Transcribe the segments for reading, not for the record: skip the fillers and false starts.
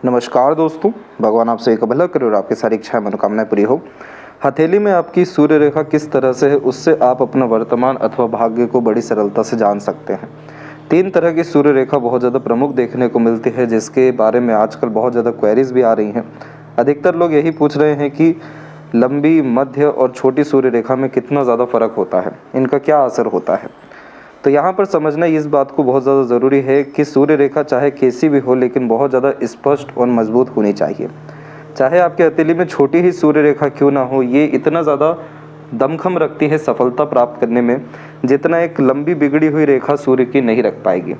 नमस्कार दोस्तों, भगवान आपसे एक भला करे और आपकी सारी इच्छाएं मनोकामनाएं पूरी हो। हथेली में आपकी सूर्य रेखा किस तरह से है, उससे आप अपना वर्तमान अथवा भाग्य को बड़ी सरलता से जान सकते हैं। 3 तरह की सूर्य रेखा बहुत ज़्यादा प्रमुख देखने को मिलती है, जिसके बारे में आजकल बहुत ज़्यादा क्वेरीज भी आ रही हैं। अधिकतर लोग यही पूछ रहे हैं कि लंबी, मध्य और छोटी सूर्य रेखा में कितना ज़्यादा फर्क होता है, इनका क्या असर होता है। तो यहाँ पर समझना इस बात को बहुत ज़्यादा ज़रूरी है कि सूर्य रेखा चाहे कैसी भी हो, लेकिन बहुत ज़्यादा स्पष्ट और मजबूत होनी चाहिए। चाहे आपके हथेली में छोटी ही सूर्य रेखा क्यों ना हो, ये इतना ज़्यादा दमखम रखती है सफलता प्राप्त करने में, जितना एक लंबी बिगड़ी हुई रेखा सूर्य की नहीं रख पाएगी।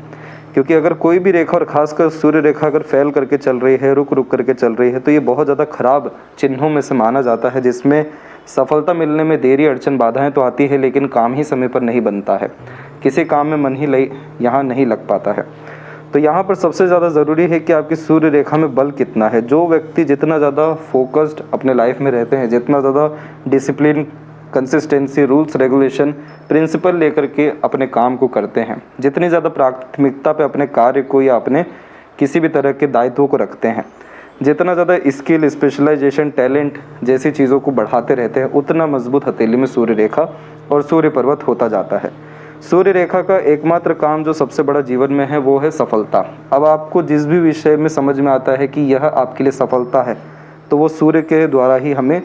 क्योंकि अगर कोई भी रेखा और खासकर सूर्य रेखा अगर फैल करके चल रही है, रुक रुक करके चल रही है, तो ये बहुत ज़्यादा खराब चिन्हों में से माना जाता है, जिसमें सफलता मिलने में देरी, अड़चन, बाधाएं तो आती है, लेकिन काम ही समय पर नहीं बनता है। किसी काम में मन ही यहाँ नहीं लग पाता है। तो यहाँ पर सबसे ज़्यादा ज़रूरी है कि आपकी सूर्य रेखा में बल कितना है। जो व्यक्ति जितना ज़्यादा फोकस्ड अपने लाइफ में रहते हैं, जितना ज़्यादा discipline, consistency, rules regulation, principle लेकर के अपने काम को करते हैं, जितनी ज़्यादा प्राथमिकता पे अपने कार्य को या अपने किसी भी तरह के दायित्वों को रखते हैं, जितना ज़्यादा स्किल, स्पेशलाइजेशन, टैलेंट जैसी चीज़ों को बढ़ाते रहते हैं, उतना मजबूत हथेली में सूर्य रेखा और सूर्य पर्वत होता जाता है। सूर्य रेखा का एकमात्र काम जो सबसे बड़ा जीवन में है, वो है सफलता। अब आपको जिस भी विषय में समझ में आता है कि यह आपके लिए सफलता है, तो वो सूर्य के द्वारा ही हमें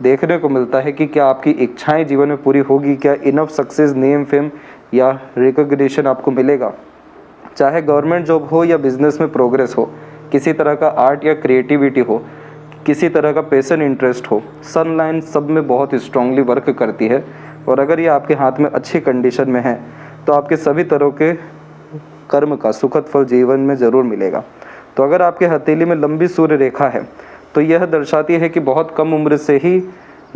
देखने को मिलता है कि क्या आपकी इच्छाएं जीवन में पूरी होगी, क्या इनफ सक्सेस, नेम, फेम या रिकॉग्निशन आपको मिलेगा। चाहे गवर्नमेंट जॉब हो या बिजनेस में प्रोग्रेस हो, किसी तरह का आर्ट या क्रिएटिविटी हो, किसी तरह का पैशन, इंटरेस्ट हो, सनलाइन सब में बहुत स्ट्रांगली वर्क करती है। और अगर ये आपके हाथ में अच्छी कंडीशन में है, तो आपके सभी तरह के कर्म का सुखद फल जीवन में ज़रूर मिलेगा। तो अगर आपके हथेली में लंबी सूर्य रेखा है, तो यह दर्शाती है कि बहुत कम उम्र से ही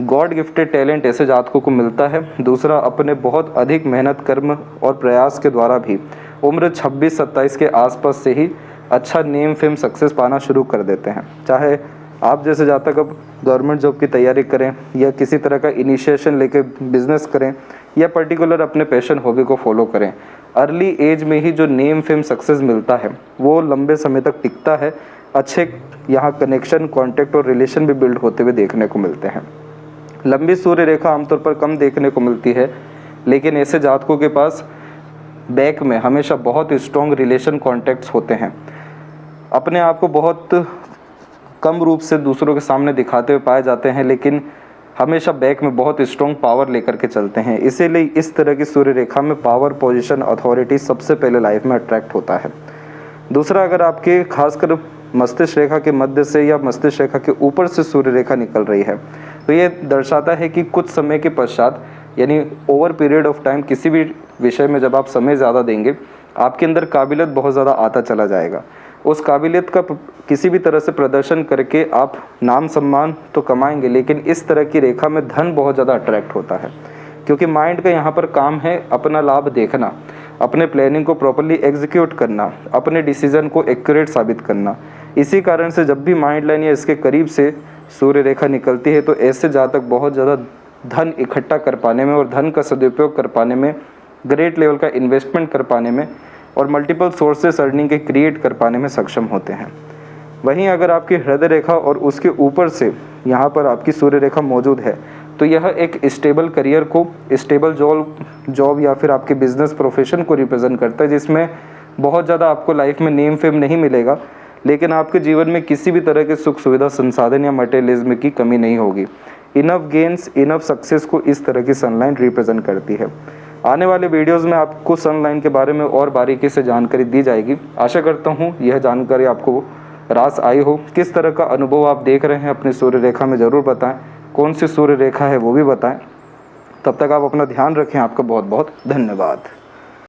गॉड गिफ्टेड टैलेंट ऐसे जातकों को मिलता है। दूसरा, अपने बहुत अधिक मेहनत, कर्म और प्रयास के द्वारा भी उम्र 26-27 के आसपास से ही अच्छा नेम, फेम, सक्सेस पाना शुरू कर देते हैं। चाहे आप जैसे जातक अब गवर्नमेंट जॉब की तैयारी करें या किसी तरह का इनिशिएशन लेके बिजनेस करें या पर्टिकुलर अपने पैशन, हॉबी को फॉलो करें, अर्ली एज में ही जो नेम, फेम, सक्सेस मिलता है, वो लंबे समय तक टिकता है। अच्छे यहाँ कनेक्शन, कॉन्टैक्ट और रिलेशन भी बिल्ड होते हुए देखने को मिलते हैं। लंबी सूर्य रेखा आमतौर पर कम देखने को मिलती है, लेकिन ऐसे जातकों के पास बैक में हमेशा बहुत स्ट्रॉन्ग रिलेशन, कॉन्टैक्ट्स होते हैं। अपने आप को बहुत कम रूप से दूसरों के सामने दिखाते हुए पाए जाते हैं, लेकिन हमेशा बैक में बहुत स्ट्रॉन्ग पावर लेकर के चलते हैं। इसीलिए इस तरह की सूर्य रेखा में पावर, पोजीशन, अथॉरिटी सबसे पहले लाइफ में अट्रैक्ट होता है। दूसरा, अगर आपके खासकर मस्तिष्क रेखा के मध्य से या मस्तिष्क रेखा के ऊपर से सूर्य रेखा निकल रही है, तो ये दर्शाता है कि कुछ समय के पश्चात, यानी ओवर पीरियड ऑफ टाइम, किसी भी विषय में जब आप समय ज़्यादा देंगे, आपके अंदर काबिलियत बहुत ज़्यादा आता चला जाएगा। उस काबिलियत का किसी भी तरह से प्रदर्शन करके आप नाम, सम्मान तो कमाएंगे, लेकिन इस तरह की रेखा में धन बहुत ज़्यादा अट्रैक्ट होता है। क्योंकि माइंड का यहाँ पर काम है अपना लाभ देखना, अपने प्लानिंग को प्रॉपर्ली एग्जीक्यूट करना, अपने डिसीजन को एक्यूरेट साबित करना। इसी कारण से जब भी माइंड लाइन या इसके करीब से सूर्य रेखा निकलती है, तो ऐसे जातक बहुत ज़्यादा धन इकट्ठा कर पाने में और धन का सदुपयोग कर पाने में, ग्रेट लेवल का इन्वेस्टमेंट कर पाने में और मल्टीपल सोर्सेस अर्निंग के क्रिएट कर पाने में सक्षम होते हैं। वहीं अगर आपकी हृदय रेखा और उसके ऊपर से यहाँ पर आपकी सूर्य रेखा मौजूद है, तो यह एक स्टेबल करियर को, स्टेबल जॉब या फिर आपके बिजनेस प्रोफेशन को रिप्रेजेंट करता है, जिसमें बहुत ज़्यादा आपको लाइफ में नेम, फेम नहीं मिलेगा, लेकिन आपके जीवन में किसी भी तरह के सुख सुविधा, संसाधन या मटेरियलिज्म की कमी नहीं होगी। इनफ गेन्स, इनफ सक्सेस को इस तरह की सनलाइन रिप्रेजेंट करती है। आने वाले वीडियोस में आपको सनलाइन के बारे में और बारीकी से जानकारी दी जाएगी। आशा करता हूँ यह जानकारी आपको रास आई हो। किस तरह का अनुभव आप देख रहे हैं अपनी सूर्य रेखा में ज़रूर बताएं। कौन सी सूर्य रेखा है वो भी बताएं। तब तक आप अपना ध्यान रखें। आपका बहुत बहुत धन्यवाद।